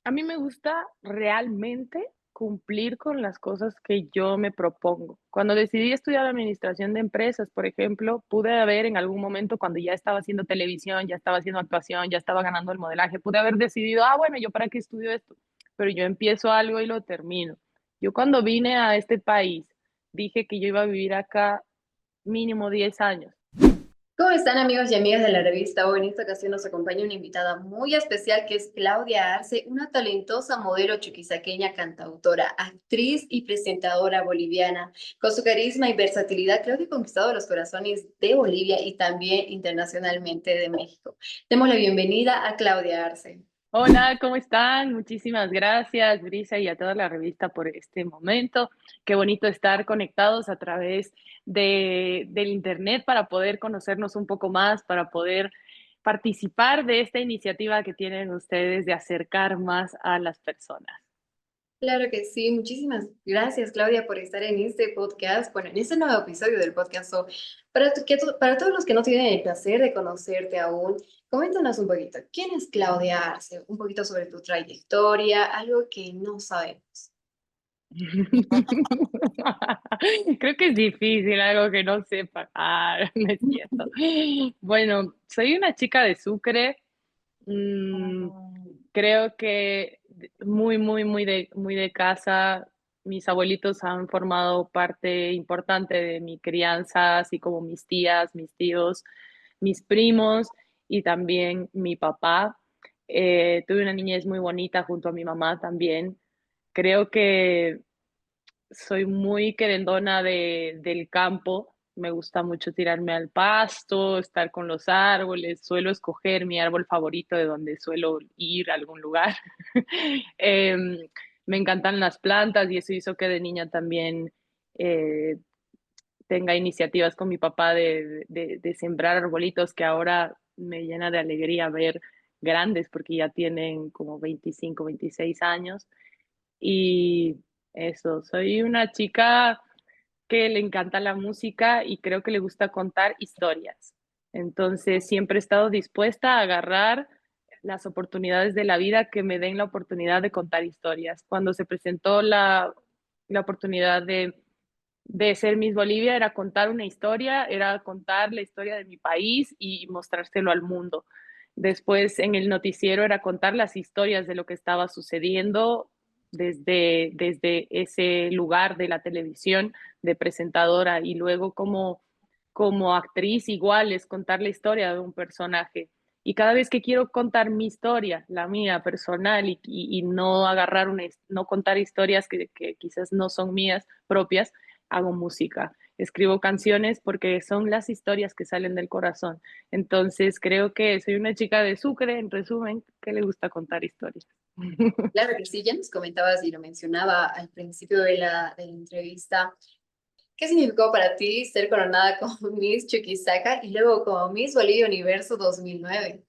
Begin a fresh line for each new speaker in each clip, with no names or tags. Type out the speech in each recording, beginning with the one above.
A mí me gusta realmente cumplir con las cosas que yo me propongo. Cuando decidí estudiar administración de empresas, por ejemplo, pude haber en algún momento, cuando ya estaba haciendo televisión, ya estaba haciendo actuación, ya estaba ganando el modelaje, pude haber decidido, bueno, ¿yo para qué estudio esto? Pero yo empiezo algo y lo termino. Yo cuando vine a este país, dije que yo iba a vivir acá mínimo 10 años.
¿Cómo están amigos y amigas de la revista? Hoy en esta ocasión nos acompaña una invitada muy especial que es Claudia Arce, una talentosa modelo chuquisaqueña, cantautora, actriz y presentadora boliviana. Con su carisma y versatilidad, Claudia ha conquistado los corazones de Bolivia y también internacionalmente de México. Demos la bienvenida a Claudia Arce.
Hola, ¿cómo están? Muchísimas gracias, Brisa, y a toda la revista por este momento. Qué bonito estar conectados a través del Internet para poder conocernos un poco más, para poder participar de esta iniciativa que tienen ustedes de acercar más a las personas.
Claro que sí, muchísimas gracias Claudia por estar en este podcast, bueno, en este nuevo episodio del podcast. Para todos los que no tienen el placer de conocerte aún, coméntanos un poquito, ¿quién es Claudia Arce? Un poquito sobre tu trayectoria, algo que no sabemos.
Creo que es difícil, algo que no sepa. No es cierto. Bueno, soy una chica de Sucre. Mm, Creo que muy de casa. Mis abuelitos han formado parte importante de mi crianza, así como mis tías, mis tíos, mis primos y también mi papá. Tuve una niñez muy bonita junto a mi mamá también. Creo que soy muy querendona del campo, me gusta mucho tirarme al pasto, estar con los árboles, suelo escoger mi árbol favorito de donde suelo ir a algún lugar. Em, Me encantan las plantas y eso hizo que de niña también eh, tenga iniciativas con mi papá de sembrar arbolitos que ahora me llena de alegría ver grandes porque ya tienen como 25, 26 años y eso, soy una chica que le encanta la música y creo que le gusta contar historias. Entonces, siempre he estado dispuesta a agarrar las oportunidades de la vida que me den la oportunidad de contar historias. Cuando se presentó la oportunidad de ser Miss Bolivia, era contar una historia, era contar la historia de mi país y mostrárselo al mundo. Después en el noticiero era contar las historias de lo que estaba sucediendo desde ese lugar de la televisión de presentadora y luego como actriz igual es contar la historia de un personaje. Y cada vez que quiero contar mi historia, la mía personal, y no agarrar no contar historias que quizás no son mías propias, hago música. Escribo canciones porque son las historias que salen del corazón. Entonces creo que soy una chica de Sucre, en resumen, que le gusta contar historias.
Claro que sí, ya nos comentabas y lo mencionaba al principio de la entrevista. ¿Qué significó para ti ser coronada como Miss Chuquisaca y luego como Miss Bolivia Universo 2009?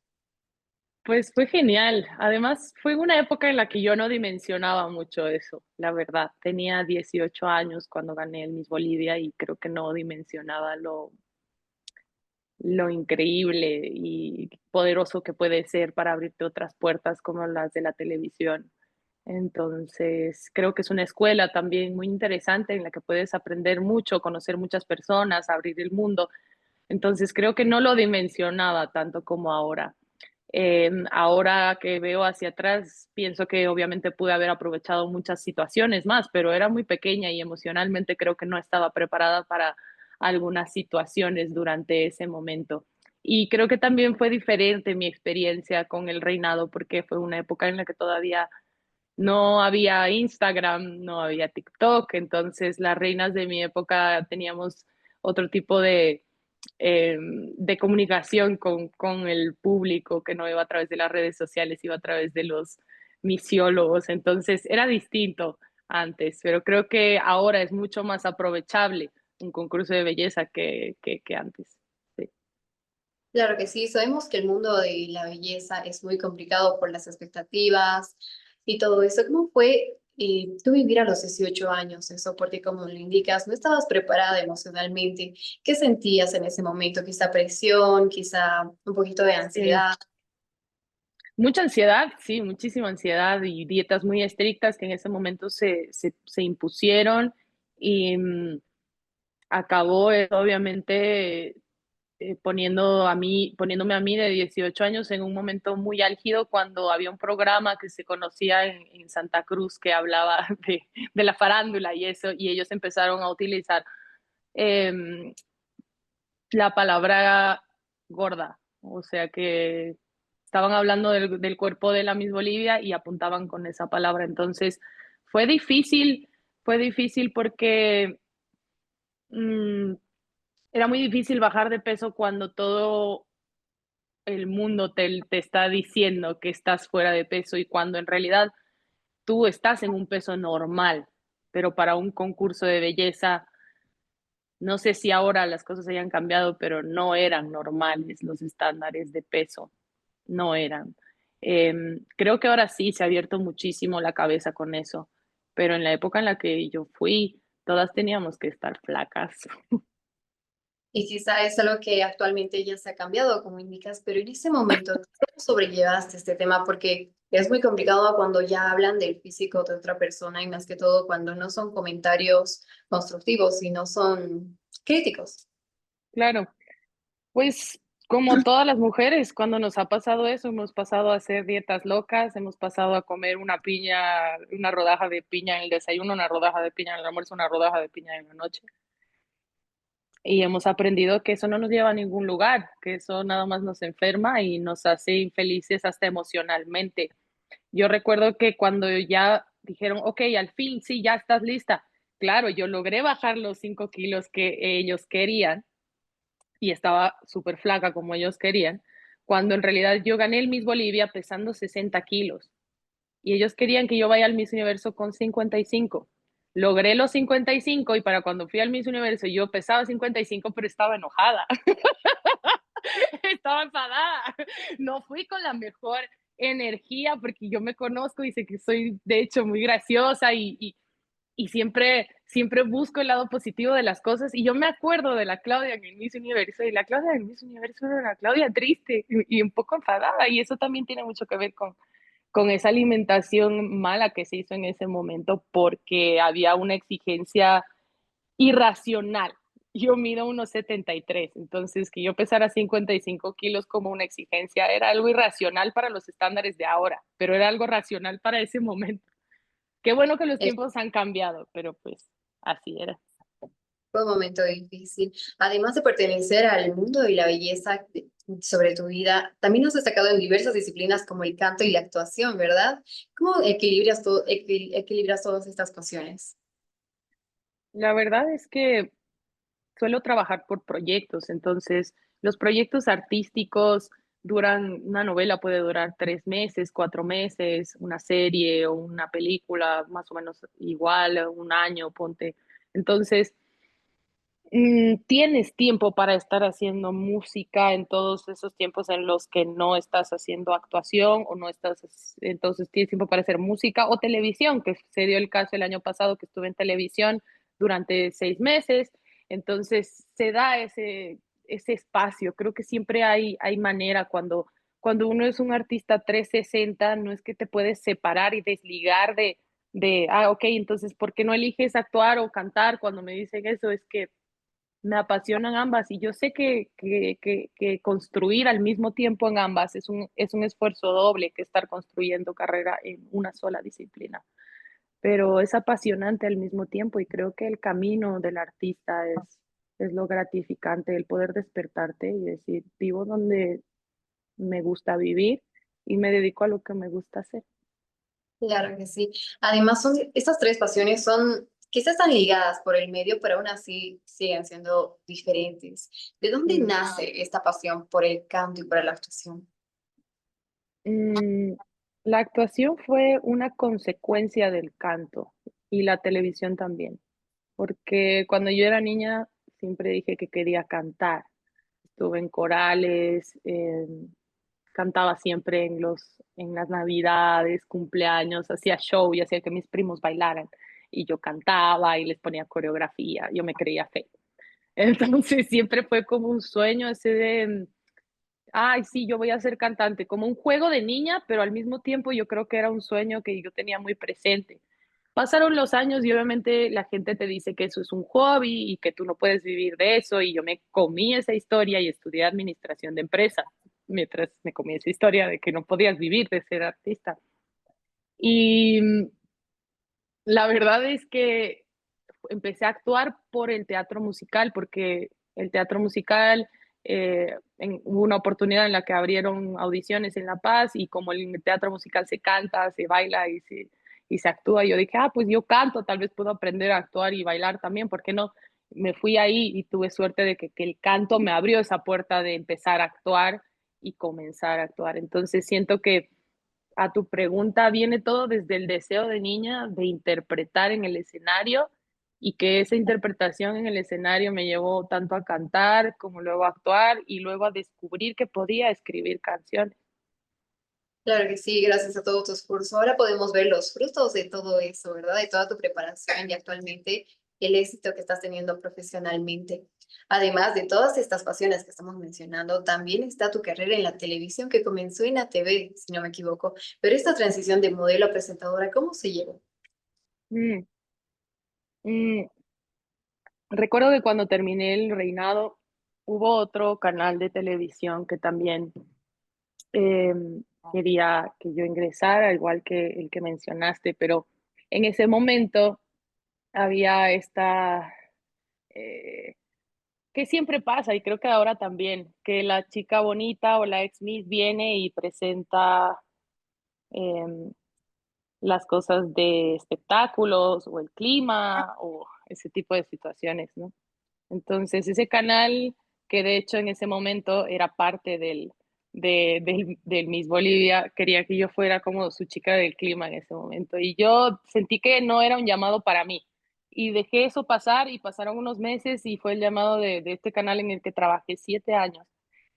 Pues fue genial. Además, fue una época en la que yo no dimensionaba mucho eso, la verdad. Tenía 18 años cuando gané el Miss Bolivia y creo que no dimensionaba lo increíble y poderoso que puede ser para abrirte otras puertas como las de la televisión. Entonces, creo que es una escuela también muy interesante en la que puedes aprender mucho, conocer muchas personas, abrir el mundo. Entonces, creo que no lo dimensionaba tanto como ahora. Ahora que veo hacia atrás, pienso que obviamente pude haber aprovechado muchas situaciones más, pero era muy pequeña y emocionalmente creo que no estaba preparada para algunas situaciones durante ese momento. Y creo que también fue diferente mi experiencia con el reinado porque fue una época en la que todavía no había Instagram, no había TikTok, entonces las reinas de mi época teníamos otro tipo de comunicación con el público que no iba a través de las redes sociales, iba a través de los misiólogos, entonces era distinto antes, pero creo que ahora es mucho más aprovechable un concurso de belleza que antes. Sí.
Claro que sí, sabemos que el mundo de la belleza es muy complicado por las expectativas y todo eso. ¿Cómo fue tú vivir a los 18 años eso? Porque como lo indicas, no estabas preparada emocionalmente. ¿Qué sentías en ese momento? Quizá presión, quizá un poquito de
Sí.
ansiedad.
Mucha ansiedad, sí, muchísima ansiedad y dietas muy estrictas que en ese momento se impusieron y, acabó, obviamente, poniéndome a mí de 18 años en un momento muy álgido cuando había un programa que se conocía en Santa Cruz que hablaba de la farándula y eso, y ellos empezaron a utilizar em, la palabra gorda, o sea que estaban hablando del cuerpo de la Miss Bolivia y apuntaban con esa palabra. Entonces fue difícil, fue difícil porque mm, era muy difícil bajar de peso cuando todo el mundo te está diciendo que estás fuera de peso y cuando en realidad tú estás en un peso normal, pero para un concurso de belleza, no sé si ahora las cosas hayan cambiado, pero no eran normales los estándares de peso, no eran. Creo que ahora sí se ha abierto muchísimo la cabeza con eso, pero en la época en la que yo fui, todas teníamos que estar flacas.
Y quizá es algo que actualmente ya se ha cambiado, como indicas, pero en ese momento, ¿cómo sobrellevaste este tema? Porque es muy complicado cuando ya hablan del físico de otra persona y más que todo cuando no son comentarios constructivos, sino son críticos.
Claro, pues como todas las mujeres, cuando nos ha pasado eso, hemos pasado a hacer dietas locas, hemos pasado a comer una piña, una rodaja de piña en el desayuno, una rodaja de piña en el almuerzo, una rodaja de piña en la noche. Y hemos aprendido que eso no nos lleva a ningún lugar, que eso nada más nos enferma y nos hace infelices hasta emocionalmente. Yo recuerdo que cuando ya dijeron, ok, al fin, sí, ya estás lista. Claro, yo logré bajar los 5 kilos que ellos querían y estaba súper flaca como ellos querían, cuando en realidad yo gané el Miss Bolivia pesando 60 kilos y ellos querían que yo vaya al Miss Universo con 55. Logré los 55 y para cuando fui al Miss Universo yo pesaba 55, pero estaba enojada, estaba enfadada. No fui con la mejor energía porque yo me conozco y sé que soy de hecho muy graciosa y siempre busco el lado positivo de las cosas. Y yo me acuerdo de la Claudia en el Miss Universo y la Claudia del Miss Universo era una Claudia triste y un poco enfadada y eso también tiene mucho que ver con esa alimentación mala que se hizo en ese momento porque había una exigencia irracional. Yo mido 1,73, entonces que yo pesara 55 kilos como una exigencia era algo irracional para los estándares de ahora, pero era algo racional para ese momento. Qué bueno que los
Es
tiempos han cambiado, pero pues así era.
fue un momento difícil. Además de pertenecer al mundo de la belleza sobre tu vida, también has destacado en diversas disciplinas como el canto y la actuación, ¿verdad? ¿Cómo equilibras, equilibras todas estas pasiones?
La verdad es que suelo trabajar por proyectos, entonces los proyectos artísticos duran, una novela puede durar 3 meses, 4 meses, una serie o una película más o menos igual, un año, ponte. Entonces, tienes tiempo para estar haciendo música en todos esos tiempos en los que no estás haciendo actuación o no estás, entonces tienes tiempo para hacer música o televisión, que se dio el caso el año pasado que estuve en televisión durante 6 meses, entonces se da ese espacio, creo que siempre hay manera cuando uno es un artista 360, no es que te puedes separar y desligar ok, entonces, ¿por qué no eliges actuar o cantar? Cuando me dicen eso, es que me apasionan ambas y yo sé que construir al mismo tiempo en ambas es un esfuerzo doble que estar construyendo carrera en una sola disciplina, pero es apasionante al mismo tiempo y creo que el camino del artista es lo gratificante, el poder despertarte y decir, vivo donde me gusta vivir y me dedico a lo que me gusta hacer.
Claro que sí. Además, estas tres pasiones son, quizás están ligadas por el medio, pero aún así siguen siendo diferentes. ¿De dónde
Mm.
nace esta pasión por el canto y por la actuación?
Mm, la actuación fue una consecuencia del canto y la televisión también, porque cuando yo era niña siempre dije que quería cantar. Estuve en corales, cantaba siempre en las navidades, cumpleaños, hacía show y hacía que mis primos bailaran y yo cantaba y les ponía coreografía, yo me creía fe. Entonces siempre fue como un sueño ese de ay, sí, yo voy a ser cantante, como un juego de niña, pero al mismo tiempo yo creo que era un sueño que yo tenía muy presente. Pasaron los años y obviamente la gente te dice que eso es un hobby y que tú no puedes vivir de eso y yo me comí esa historia y estudié administración de empresas mientras me comí esa historia de que no podías vivir de ser artista. Y la verdad es que empecé a actuar por el teatro musical, porque el teatro musical, hubo una oportunidad en la que abrieron audiciones en La Paz y como el teatro musical se canta, se baila y se actúa, yo dije, ah, pues yo canto, tal vez puedo aprender a actuar y bailar también, ¿por qué no? Me fui ahí y tuve suerte de que el canto me abrió esa puerta de empezar a actuar y comenzar a actuar. Entonces siento que a tu pregunta viene todo desde el deseo de niña de interpretar en el escenario y que esa interpretación en el escenario me llevó tanto a cantar como luego a actuar y luego a descubrir que podía escribir canciones.
Claro que sí, gracias a todo tu esfuerzo. Ahora podemos ver los frutos de todo eso, ¿verdad? De toda tu preparación y actualmente el éxito que estás teniendo profesionalmente. Además de todas estas pasiones que estamos mencionando, también está tu carrera en la televisión que comenzó en la TV, si no me equivoco. Pero esta transición de modelo a presentadora, ¿cómo se llevó?
Mm, mm, Recuerdo que cuando terminé el reinado hubo otro canal de televisión que también quería que yo ingresara, igual que el que mencionaste, pero en ese momento había esta eh, que siempre pasa, y creo que ahora también, que la chica bonita o la ex Miss viene y presenta em, las cosas de espectáculos o el clima o ese tipo de situaciones, ¿no? Entonces, ese canal, que de hecho en ese momento era parte del Miss Bolivia, quería que yo fuera como su chica del clima en ese momento. Y yo sentí que no era un llamado para mí. Y dejé eso pasar y pasaron unos meses y fue el llamado de este canal en el que trabajé 7 años.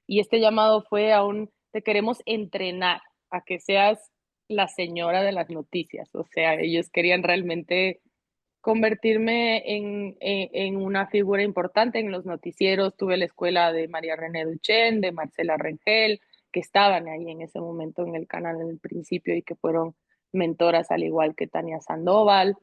Y este llamado fue a un, te queremos entrenar a que seas la señora de las noticias. O sea, ellos querían realmente convertirme en una figura importante en los noticieros. Tuve la escuela de María René Duchén, de Marcela Rengel, que estaban ahí en ese momento en el canal en el principio y que fueron mentoras al igual que Tania Sandoval,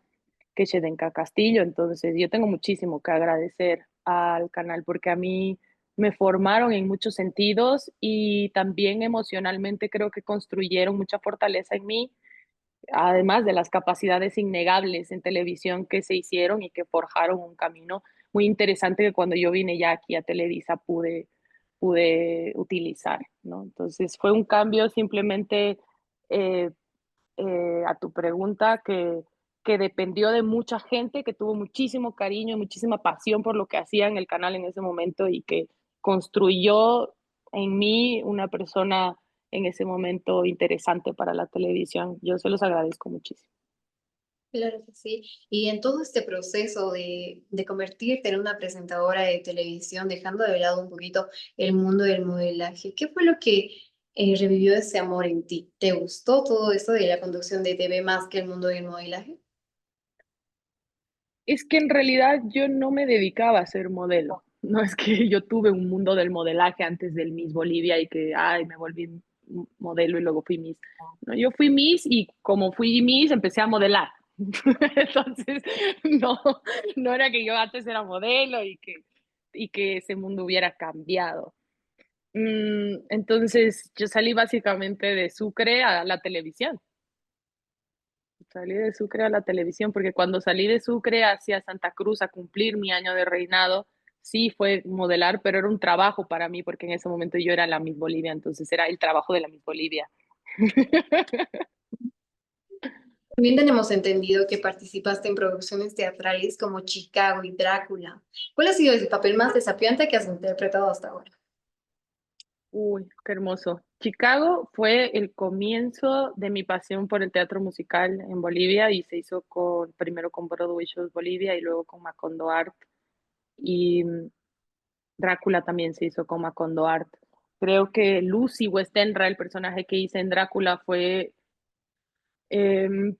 que Shedenka Castillo. Entonces, yo tengo muchísimo que agradecer al canal porque a mí me formaron en muchos sentidos y también emocionalmente creo que construyeron mucha fortaleza en mí, además de las capacidades innegables en televisión que se hicieron y que forjaron un camino muy interesante que cuando yo vine ya aquí a Televisa pude utilizar, ¿no? Entonces fue un cambio simplemente eh, a tu pregunta que dependió de mucha gente, que tuvo muchísimo cariño, muchísima pasión por lo que hacía en el canal en ese momento y que construyó en mí una persona en ese momento interesante para la televisión. Yo se los agradezco muchísimo.
Claro que sí. Y en todo este proceso de convertirte en una presentadora de televisión, dejando de lado un poquito el mundo del modelaje, ¿qué fue lo que revivió ese amor en ti? ¿Te gustó todo esto de la conducción de TV más que el mundo del modelaje?
Es que en realidad yo no me dedicaba a ser modelo. No es que yo tuve un mundo del modelaje antes del Miss Bolivia y que, ay, me volví modelo y luego fui Miss. No, yo fui Miss y como fui Miss empecé a modelar. Entonces, no, no era que yo antes era modelo y que ese mundo hubiera cambiado. Entonces, yo salí básicamente de Sucre a la televisión. Salí de Sucre a la televisión, porque cuando salí de Sucre hacia Santa Cruz a cumplir mi año de reinado, sí fue modelar, pero era un trabajo para mí, porque en ese momento yo era la Miss Bolivia, entonces era el trabajo de la Miss Bolivia.
También tenemos entendido que participaste en producciones teatrales como Chicago y Drácula. ¿Cuál ha sido el papel más desafiante que has interpretado hasta ahora?
Uy, qué hermoso. Chicago fue el comienzo de mi pasión por el teatro musical en Bolivia y se hizo primero con Broadway Shows Bolivia y luego con Macondo Art. Y Drácula también se hizo con Macondo Art. Creo que Lucy Westenra, el personaje que hice en Drácula, fue eh,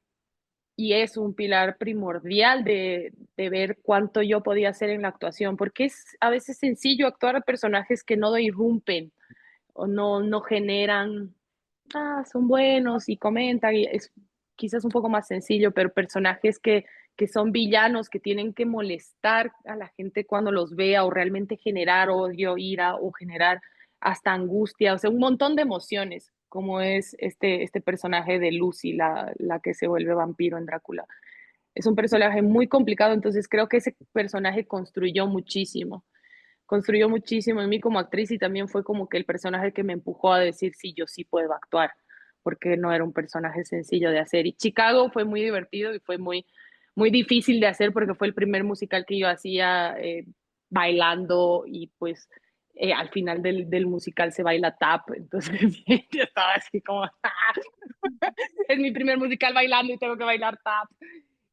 y es un pilar primordial de ver cuánto yo podía hacer en la actuación, porque es a veces sencillo actuar a personajes que no irrumpen o no generan, son buenos y comentan, y es quizás un poco más sencillo, pero personajes que son villanos, que tienen que molestar a la gente cuando los vea o realmente generar odio, ira o generar hasta angustia, o sea, un montón de emociones, como es este personaje de Lucy, la que se vuelve vampiro en Drácula. Es un personaje muy complicado, entonces creo que ese personaje construyó muchísimo en mí como actriz y también fue como que el personaje que me empujó a decir, sí, yo sí puedo actuar, porque no era un personaje sencillo de hacer. Y Chicago fue muy divertido y fue muy difícil de hacer porque fue el primer musical que yo hacía bailando y pues al final del musical se baila tap, entonces yo estaba así como, es mi primer musical bailando y tengo que bailar tap.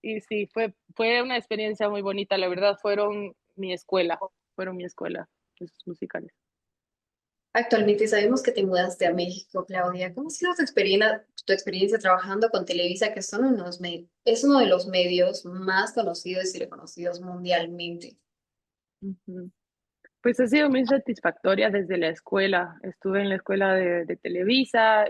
Y sí, fue una experiencia muy bonita, la verdad, fueron mi escuela, esos musicales.
Actualmente sabemos que te mudaste a México, Claudia. ¿Cómo ha sido tu experiencia trabajando con Televisa, que es uno de los medios más conocidos y reconocidos mundialmente?
Ujú. Pues ha sido muy satisfactoria desde la escuela. Estuve en la escuela de Televisa,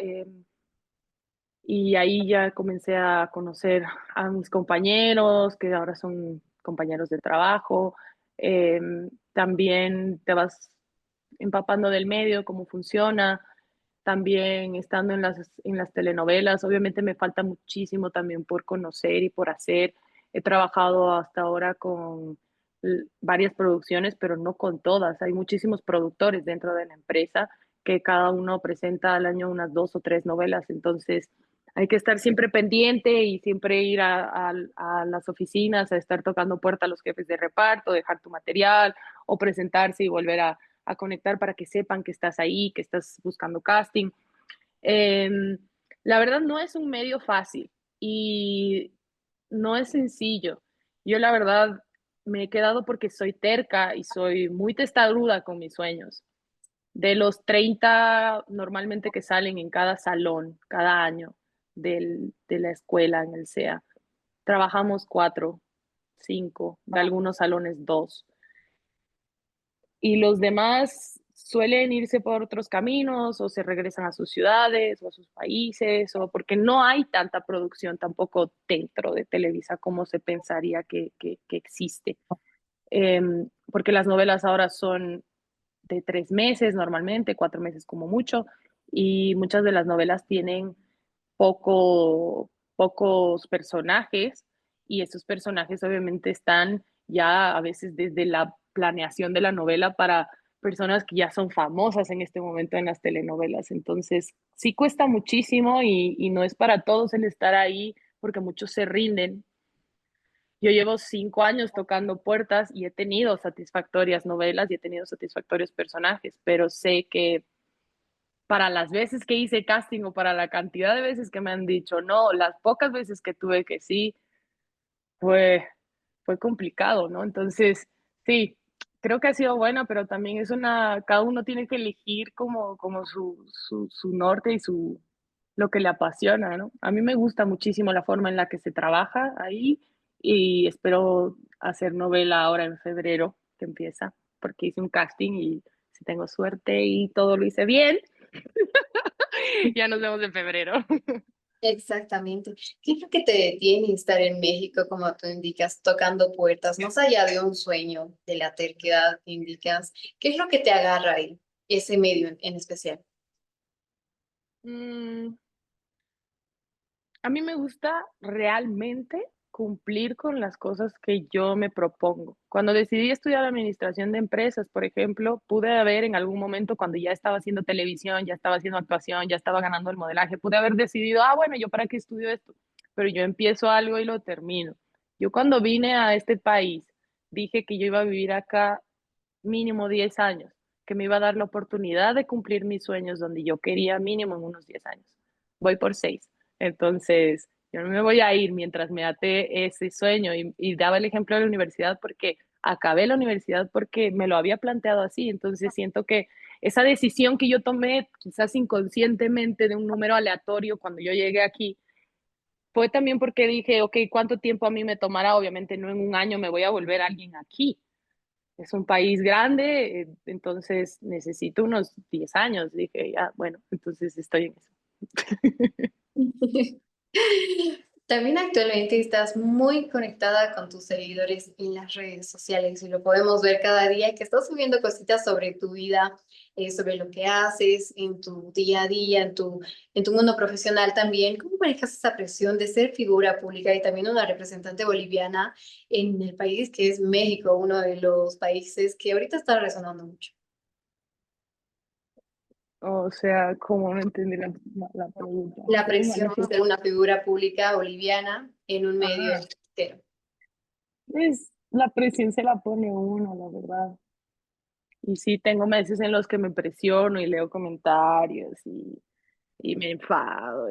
y ahí ya comencé a conocer a mis compañeros, que ahora son compañeros de trabajo. También te vas empapando del medio, cómo funciona. También estando en las telenovelas, obviamente me falta muchísimo también por conocer y por hacer. He trabajado hasta ahora con varias producciones, pero no con todas. Hay muchísimos productores dentro de la empresa que cada uno presenta al año unas 2 o 3 novelas. Entonces, hay que estar siempre pendiente y siempre ir a las oficinas, a estar tocando puerta a los jefes de reparto, dejar tu material o presentarse y volver a conectar para que sepan que estás ahí, que estás buscando casting. Eh, la verdad no es un medio fácil y no es sencillo. Yo la verdad me he quedado porque soy terca y soy muy testaruda con mis sueños. De los 30 normalmente que salen en cada salón, cada año de la escuela en el SEA, trabajamos 4, 5, de algunos salones 2. Y los demás suelen irse por otros caminos o se regresan a sus ciudades o a sus países o porque no hay tanta producción tampoco dentro de Televisa como se pensaría que existe. Porque las novelas ahora son de 3 meses normalmente, 4 meses como mucho, y muchas de las novelas tienen pocos personajes y esos personajes obviamente están ya a veces desde la planeación de la novela para personas que ya son famosas en este momento en las telenovelas. Entonces, sí cuesta muchísimo y no es para todos el estar ahí porque muchos se rinden. Yo llevo 5 años tocando puertas y he tenido satisfactorias novelas y he tenido satisfactorios personajes, pero sé que para las veces que hice casting o para la cantidad de veces que me han dicho no, las pocas veces que tuve que sí, fue, fue complicado, ¿no? Entonces, sí, creo que ha sido buena, pero también cada uno tiene que elegir como su norte y lo que le apasiona, ¿no? A mí me gusta muchísimo la forma en la que se trabaja ahí y espero hacer novela ahora en febrero, que empieza, porque hice un casting y si tengo suerte y todo lo hice bien, ya nos vemos en febrero.
Exactamente. ¿Qué es lo que te detiene estar en México, como tú indicas, tocando puertas, más allá de un sueño, de la terquedad que indicas? ¿Qué es lo que te agarra ahí, ese medio en especial?
Mm, A mí me gusta realmente cumplir con las cosas que yo me propongo. Cuando decidí estudiar administración de empresas, por ejemplo, pude haber en algún momento, cuando ya estaba haciendo televisión, ya estaba haciendo actuación, ya estaba ganando el modelaje, pude haber decidido, bueno, ¿yo para qué estudio esto? Pero yo empiezo algo y lo termino. Yo cuando vine a este país, dije que yo iba a vivir acá mínimo 10 años, que me iba a dar la oportunidad de cumplir mis sueños donde yo quería mínimo en unos 10 años. Voy por 6. Entonces, yo no me voy a ir mientras me ate ese sueño y daba el ejemplo de la universidad porque acabé la universidad porque me lo había planteado así. Entonces, siento que esa decisión que yo tomé, quizás inconscientemente de un número aleatorio cuando yo llegué aquí, fue también porque dije, ok, ¿cuánto tiempo a mí me tomará? Obviamente no en un año me voy a volver alguien aquí. es un país grande, entonces necesito unos 10 años. Dije, ya, bueno, entonces estoy en eso.
También actualmente estás muy conectada con tus seguidores en las redes sociales y lo podemos ver cada día que estás subiendo cositas sobre tu vida, sobre lo que haces en tu día a día, en tu mundo profesional también. ¿Cómo manejas esa presión de ser figura pública y también una representante boliviana en el país que es México, uno de los países que ahorita está resonando mucho?
O sea, como no entendí la pregunta.
La
¿Cómo
presión de
manejo?
ser una figura pública boliviana en un medio
Ah,
extranjero.
pues la presión se la pone uno, la verdad. Y sí, tengo meses en los que me presiono y leo comentarios y me enfado,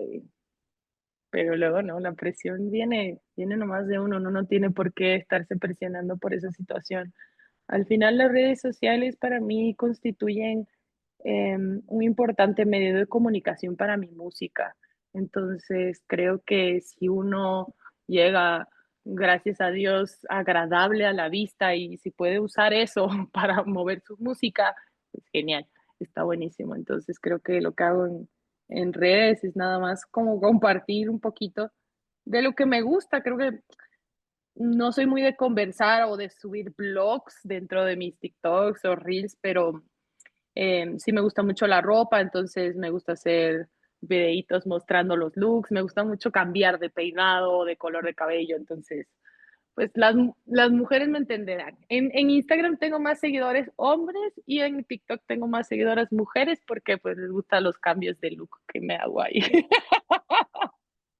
pero luego no, la presión viene nomás de uno, uno no tiene por qué estarse presionando por esa situación. Al final las redes sociales para mí constituyen un importante medio de comunicación para mi música. Entonces creo que si uno llega, gracias a Dios, agradable a la vista y si puede usar eso para mover su música, es genial, está buenísimo. Entonces creo que lo que hago en redes es nada más como compartir un poquito de lo que me gusta. Creo que no soy muy de conversar o de subir blogs dentro de mis TikToks o Reels, pero sí me gusta mucho la ropa, entonces me gusta hacer videitos mostrando los looks, me gusta mucho cambiar de peinado, de color de cabello, entonces, pues las mujeres me entenderán. En Instagram tengo más seguidores hombres y en TikTok tengo más seguidoras mujeres porque pues les gustan los cambios de look que me hago ahí.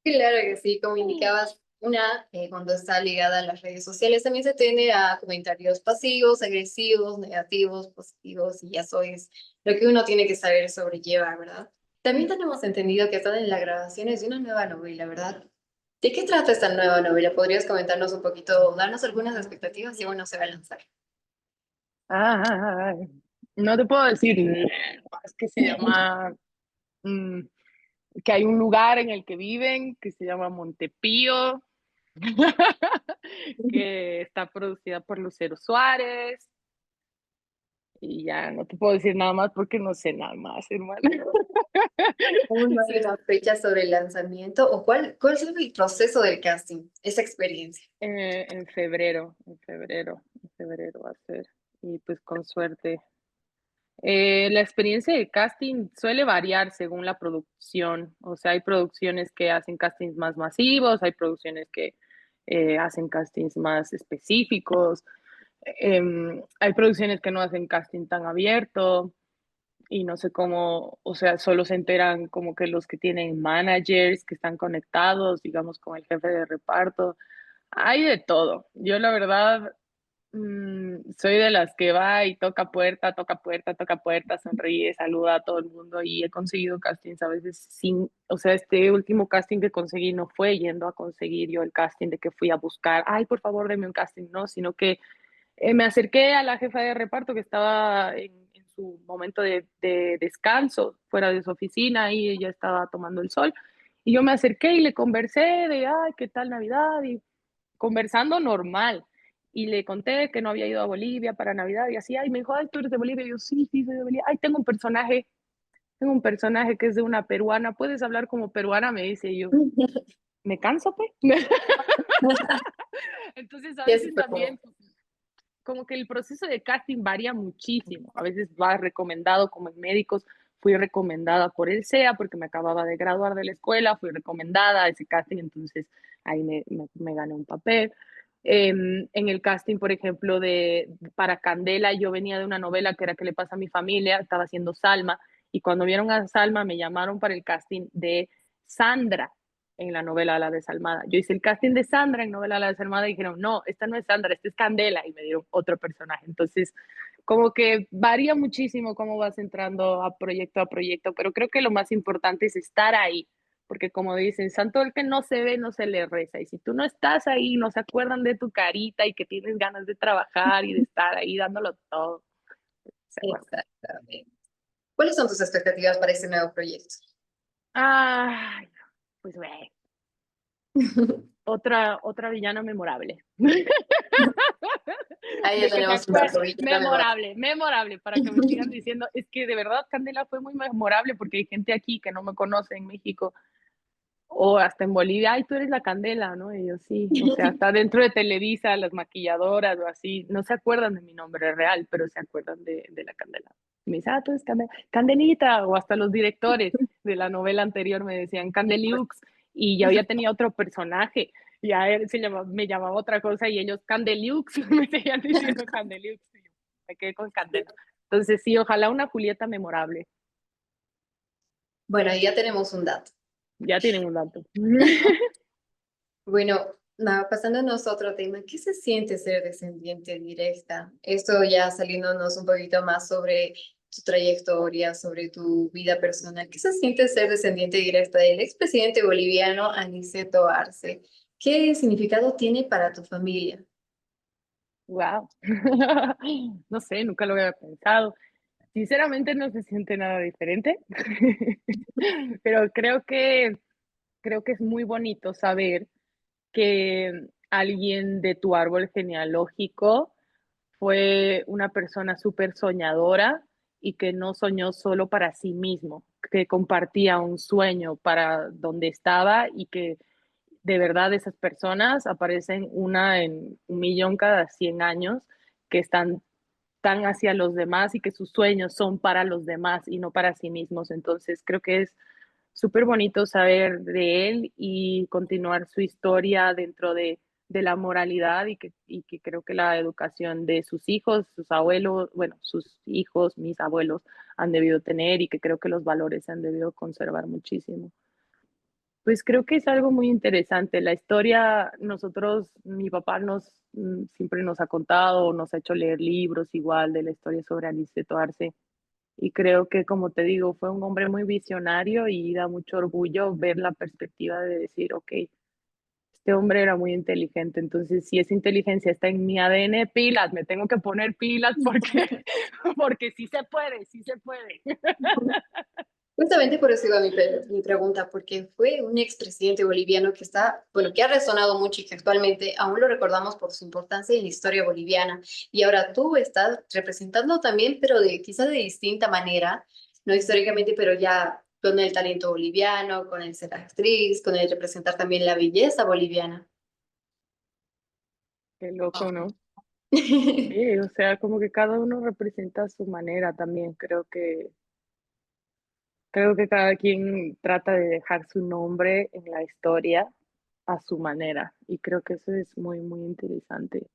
Claro que sí, como indicabas, una, cuando está ligada a las redes sociales, también se tiende a comentarios pasivos, agresivos, negativos, positivos, y eso es lo que uno tiene que saber sobrellevar, ¿verdad? También tenemos entendido que están en las grabaciones de una nueva novela, ¿verdad? ¿De qué trata esta nueva novela? ¿Podrías comentarnos un poquito, darnos algunas expectativas y uno se va a lanzar?
Ay, no te puedo decir, es que se llama, mm, que hay un lugar en el que viven que se llama Montepío, que está producida por Lucero Suárez, y ya no te puedo decir nada más porque no sé nada más, hermano.
¿Aún no hay
Sí.
una fecha sobre el lanzamiento? ¿O cuál es el proceso del casting, esa experiencia?
En febrero va a ser, y pues con suerte. La experiencia de casting suele variar según la producción, o sea, hay producciones que hacen castings más masivos, hay producciones que hacen castings más específicos, hay producciones que no hacen casting tan abierto y no sé cómo, o sea, solo se enteran como que los que tienen managers que están conectados, digamos, con el jefe de reparto. Hay de todo. Yo la verdad soy de las que va y toca puerta, toca puerta, toca puerta, sonríe, saluda a todo el mundo y he conseguido castings a veces sin, o sea, este último casting que conseguí no fue yendo a conseguir yo el casting de que fui a buscar, ay, por favor, deme un casting, no, sino que me acerqué a la jefa de reparto que estaba en su momento de descanso fuera de su oficina y ella estaba tomando el sol. Y yo me acerqué y le conversé de, ay, ¿qué tal Navidad? Y conversando normal. Y le conté que no había ido a Bolivia para Navidad y así, ay, me dijo, ay, tú eres de Bolivia. Y yo, sí, sí, soy de Bolivia. Ay, tengo un personaje que es de una peruana. ¿Puedes hablar como peruana? Me dice y yo, ¿me canso, pues? Entonces, a
Ya
veces
súper
también como que el proceso de casting varía muchísimo. A veces va recomendado, como en médicos, fui recomendada por el SEA porque me acababa de graduar de la escuela, fui recomendada a ese casting, entonces ahí me gané un papel. En el casting, por ejemplo, para Candela, yo venía de una novela que era ¿Qué le pasa a mi familia? Estaba haciendo Salma, y cuando vieron a Salma me llamaron para el casting de Sandra, en la novela La Desalmada. Yo hice el casting de Sandra en novela La Desalmada y dijeron, no, esta no es Sandra, esta es Candela, y me dieron otro personaje. Entonces, como que varía muchísimo cómo vas entrando a proyecto, pero creo que lo más importante es estar ahí, porque como dicen, santo el que no se ve, no se le reza, y si tú no estás ahí, no se acuerdan de tu carita y que tienes ganas de trabajar y de estar ahí dándolo todo, se acuerdan.
exactamente. ¿Cuáles son tus expectativas para este nuevo proyecto?
Ay, pues bueno, otra villana memorable.
Ahí ya
de que se
tenemos un
acuerdan,
dato, Villita Memoria.
memorable, memorable, para que me sigan diciendo, es que de verdad Candela fue muy memorable porque hay gente aquí que no me conoce en México o hasta en Bolivia, ay, tú eres la Candela, ¿no? Y yo sí, o sea, hasta dentro de Televisa, las maquilladoras o así, no se acuerdan de mi nombre real, pero se acuerdan de la Candela. Y me dice, ah, tú eres Candela, Candelita, o hasta los directores de la novela anterior me decían Candeliux, y ya había tenía otro personaje, y a él me llamaba otra cosa, y ellos Candeliux, me seguían diciendo Candeliux, y yo me quedé con Candela. Entonces sí, ojalá una Julieta memorable.
Bueno, ahí ya tenemos un dato.
Ya tienen un dato.
Bueno, pasándonos a otro tema, ¿qué se siente ser descendiente directa? Esto ya saliéndonos un poquito más sobre tu trayectoria, sobre tu vida personal. ¿Qué se siente ser descendiente directa del expresidente boliviano Aniceto Arce? ¿Qué significado tiene para tu familia?
Wow. No sé, nunca lo había pensado. Sinceramente no se siente nada diferente, pero creo que es muy bonito saber que alguien de tu árbol genealógico fue una persona súper soñadora y que no soñó solo para sí mismo, que compartía un sueño para donde estaba y que de verdad esas personas aparecen una en 1 millón cada 100 años que están tan hacia los demás y que sus sueños son para los demás y no para sí mismos. Entonces creo que es súper bonito saber de él y continuar su historia dentro de la moralidad y que creo que la educación de sus hijos, sus abuelos, bueno, sus hijos, mis abuelos han debido tener y que creo que los valores se han debido conservar muchísimo. Pues creo que es algo muy interesante. La historia, nosotros, mi papá siempre nos ha contado, nos ha hecho leer libros igual de la historia sobre Aniceto Arce. Y creo que, como te digo, fue un hombre muy visionario y da mucho orgullo ver la perspectiva de decir, ok, este hombre era muy inteligente. Entonces, si esa inteligencia está en mi ADN, pilas, me tengo que poner pilas porque, porque sí se puede, sí se puede.
Justamente por eso iba mi pregunta, porque fue un expresidente boliviano que está, bueno, que ha resonado mucho y que actualmente aún lo recordamos por su importancia en la historia boliviana. Y ahora tú estás representando también, pero de quizás de distinta manera, no históricamente, pero ya con el talento boliviano, con el ser actriz, con el representar también la belleza boliviana.
Qué loco, ¿no? Sí, o sea, como que cada uno representa a su manera también. Creo que cada quien trata de dejar su nombre en la historia a su manera y creo que eso es muy, muy interesante.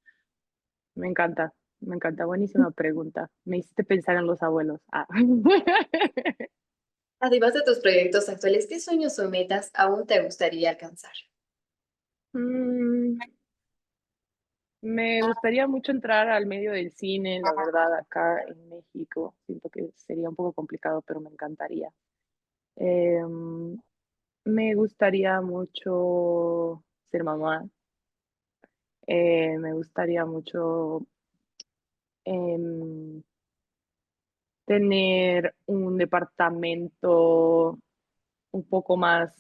Me encanta, me encanta. Buenísima pregunta. Me hiciste pensar en los abuelos. Ah.
Además de tus proyectos actuales, ¿qué sueños o metas aún te gustaría alcanzar?
Mm, me gustaría mucho entrar al medio del cine, la verdad, acá en México. Siento que sería un poco complicado, pero me encantaría. Em, Me gustaría mucho ser mamá. Me gustaría mucho em, tener un departamento un poco más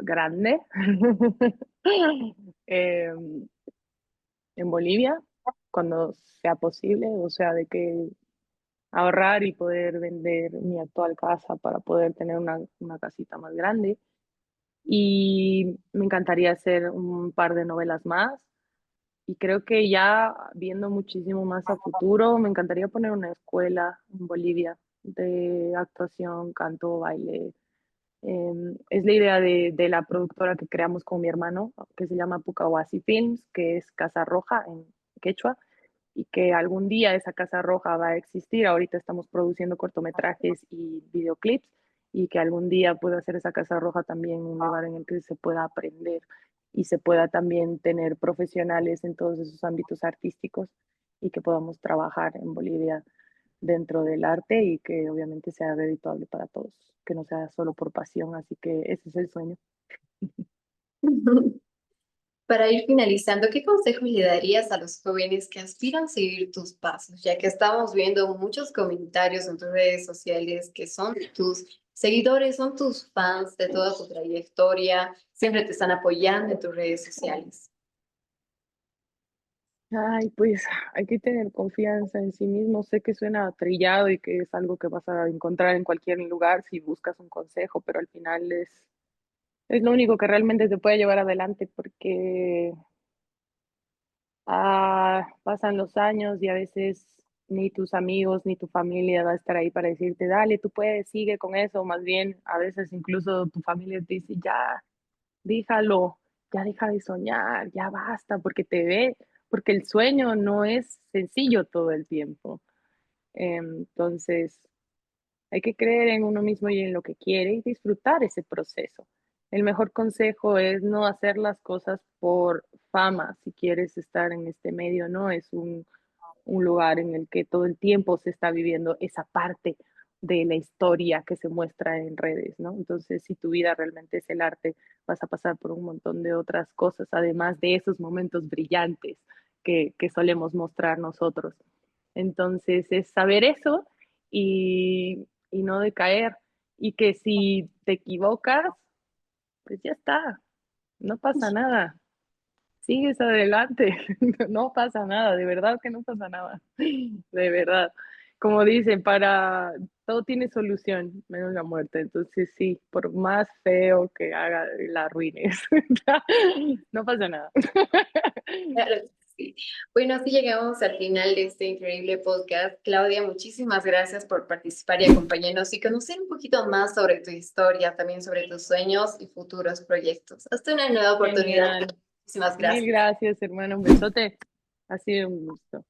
grande em, en Bolivia, cuando sea posible, o sea, de que ahorrar y poder vender mi actual casa para poder tener una casita más grande. Y me encantaría hacer un par de novelas más. Y creo que ya viendo muchísimo más a futuro, me encantaría poner una escuela en Bolivia de actuación, canto, baile. Es la idea de la productora que creamos con mi hermano, que se llama Pucahuasi Films, que es Casa Roja en quechua, y que algún día esa Casa Roja va a existir. Ahorita estamos produciendo cortometrajes y videoclips y que algún día pueda ser esa Casa Roja también un lugar en el que se pueda aprender y se pueda también tener profesionales en todos esos ámbitos artísticos y que podamos trabajar en Bolivia dentro del arte y que obviamente sea redituable para todos, que no sea solo por pasión, así que ese es el sueño.
Para ir finalizando, ¿qué consejos le darías a los jóvenes que aspiran a seguir tus pasos? Ya que estamos viendo muchos comentarios en tus redes sociales que son tus seguidores, son tus fans de toda tu trayectoria, siempre te están apoyando en tus redes sociales.
Ay, pues hay que tener confianza en sí mismo. Sé que suena trillado y que es algo que vas a encontrar en cualquier lugar si buscas un consejo, pero al final es lo único que realmente te puede llevar adelante porque pasan los años y a veces ni tus amigos ni tu familia va a estar ahí para decirte, dale, tú puedes, sigue con eso. Más bien, a veces incluso tu familia te dice, ya, déjalo, ya deja de soñar, ya basta, porque el sueño no es sencillo todo el tiempo. Entonces, hay que creer en uno mismo y en lo que quiere y disfrutar ese proceso. El mejor consejo es no hacer las cosas por fama, si quieres estar en este medio, ¿no? Es un lugar en el que todo el tiempo se está viviendo esa parte de la historia que se muestra en redes, ¿no? Entonces, si tu vida realmente es el arte, vas a pasar por un montón de otras cosas, además de esos momentos brillantes que solemos mostrar nosotros. Entonces, es saber eso y no decaer. Y que si te equivocas, pues ya está, no pasa nada. Sigues adelante, no pasa nada, de verdad que no pasa nada, de verdad. Como dicen, para todo tiene solución, menos la muerte. Entonces sí, por más feo que haga, la arruines, no pasa nada.
Claro que sí. Bueno, así llegamos al final de este increíble podcast. Claudia, muchísimas gracias por participar y acompañarnos y conocer un poquito más sobre tu historia, también sobre tus sueños y futuros proyectos. Hasta una nueva oportunidad.
Genial.
Muchísimas
Mil
gracias.
gracias, hermano. Un besote. Ha sido un gusto.